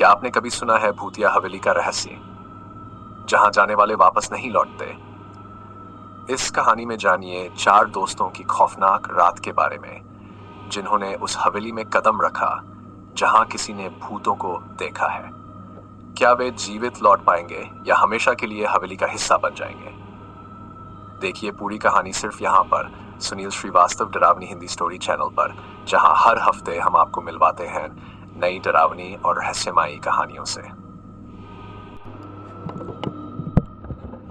क्या आपने कभी सुना है भूतिया हवेली का रहस्य, जहां जाने वाले वापस नहीं लौटते? इस कहानी में जानिए 4 दोस्तों की खौफनाक रात के बारे में, जिन्होंने उस हवेली में कदम रखा जहां किसी ने भूतों को देखा है। क्या वे जीवित लौट पाएंगे या हमेशा के लिए हवेली का हिस्सा बन जाएंगे? देखिए पूरी कहानी सिर्फ यहाँ पर सुनील श्रीवास्तव डरावनी हिंदी स्टोरी चैनल पर, जहां हर हफ्ते हम आपको मिलवाते हैं नई डरावनी और रहस्यमयी कहानियों से।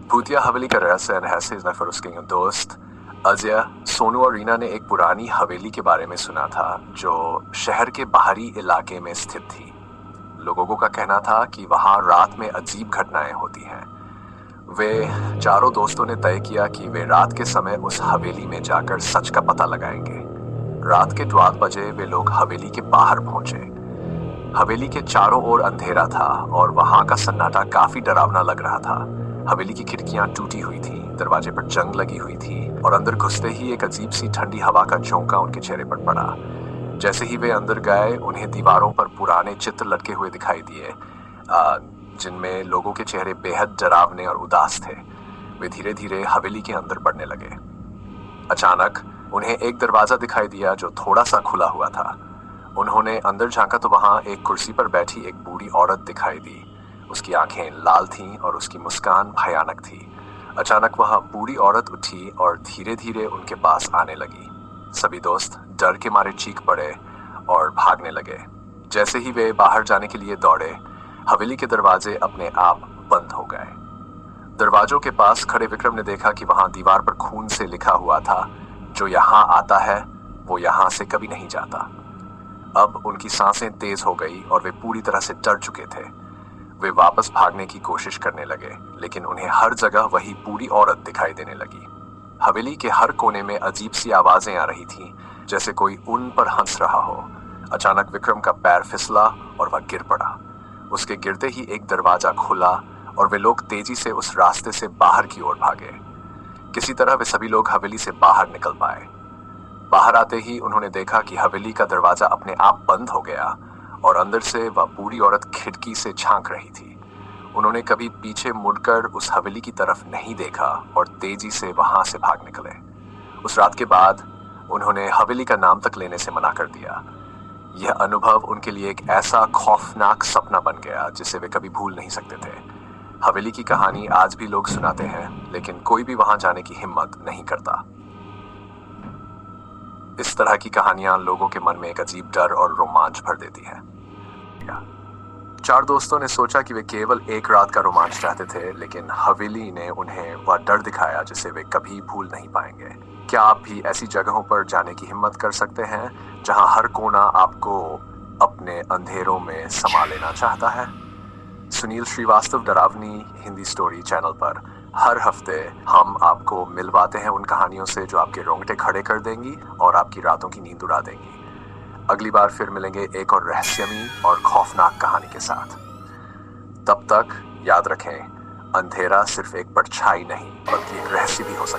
भूतिया हवेली का रहस्य नफर उसके दोस्त अजय, सोनू और रीना ने एक पुरानी हवेली के बारे में सुना था जो शहर के बाहरी इलाके में स्थित थी। लोगों का कहना था कि वहां रात में अजीब घटनाएं होती हैं। वे चारों दोस्तों ने तय किया कि वे रात के समय उस हवेली में जाकर सच का पता लगाएंगे। रात के 12 बजे वे लोग हवेली के बाहर पहुंचे। हवेली के चारों ओर अंधेरा था और वहां का सन्नाटा काफी डरावना लग रहा था। हवेली की खिड़कियां टूटी हुई थी, दरवाजे पर जंग लगी हुई थी और अंदर घुसते ही एक अजीब सी ठंडी हवा का झोंका उनके चेहरे पर पड़ा। जैसे ही वे अंदर गए, उन्हें दीवारों पर पुराने चित्र लटके हुए दिखाई दिए, जिनमें लोगों के चेहरे बेहद डरावने और उदास थे। वे धीरे धीरे हवेली के अंदर बढ़ने लगे। अचानक उन्हें एक दरवाजा दिखाई दिया जो थोड़ा सा खुला हुआ था। उन्होंने अंदर झांका तो वहां एक कुर्सी पर बैठी एक बूढ़ी औरत दिखाई दी। उसकी आंखें लाल थीं और उसकी मुस्कान भयानक थी। अचानक वह बूढ़ी औरत उठी और धीरे धीरे उनके पास आने लगी। सभी दोस्त डर के मारे चीख पड़े और भागने लगे। जैसे ही वे बाहर जाने के लिए दौड़े, हवेली के दरवाजे अपने आप बंद हो गए। दरवाजों के पास खड़े विक्रम ने देखा कि वहां दीवार पर खून से लिखा हुआ था, जो यहां आता है वो यहां से कभी नहीं जाता। अब उनकी सांसें तेज हो गई और वे पूरी तरह से डर चुके थे। वे वापस भागने की कोशिश करने लगे, लेकिन उन्हें हर जगह वही बूढ़ी औरत दिखाई देने लगी। हवेली के हर कोने में अजीब सी आवाजें आ रही थीं, जैसे कोई उन पर हंस रहा हो। अचानक विक्रम का पैर फिसला और वह गिर पड़ा। उसके गिरते ही एक दरवाजा खुला और वे लोग तेजी से उस रास्ते से बाहर की ओर भागे। किसी तरह वे सभी लोग हवेली से बाहर निकल पाए। बाहर आते ही उन्होंने देखा कि हवेली का दरवाजा अपने आप बंद हो गया और अंदर से वह बूढ़ी औरत खिड़की से झांक रही थी। उन्होंने कभी पीछे मुड़कर उस हवेली की तरफ नहीं देखा और तेजी से वहां से भाग निकले। उस रात के बाद उन्होंने हवेली का नाम तक लेने से मना कर दिया। यह अनुभव उनके लिए एक ऐसा खौफनाक सपना बन गया जिसे वे कभी भूल नहीं सकते थे। हवेली की कहानी आज भी लोग सुनाते हैं, लेकिन कोई भी वहां जाने की हिम्मत नहीं करता। इस तरह की कहानियां लोगों के मन में एक अजीब डर और रोमांच भर देती हैं। 4 दोस्तों ने सोचा कि वे केवल एक रात का रोमांच चाहते थे, लेकिन हवेली ने उन्हें वह डर दिखाया जिसे वे कभी भूल नहीं पाएंगे। क्या आप भी ऐसी जगहों पर जाने की हिम्मत कर सकते हैं जहां हर कोना आपको अपने अंधेरों में समा लेना चाहता है? सुनील श्रीवास्तव डरावनी हिंदी स्टोरी चैनल पर हर हफ्ते हम आपको मिलवाते हैं उन कहानियों से जो आपके रोंगटे खड़े कर देंगी और आपकी रातों की नींद उड़ा देंगी। अगली बार फिर मिलेंगे एक और रहस्यमयी और खौफनाक कहानी के साथ। तब तक याद रखें, अंधेरा सिर्फ एक परछाई नहीं बल्कि एक रहस्य भी हो सकता है।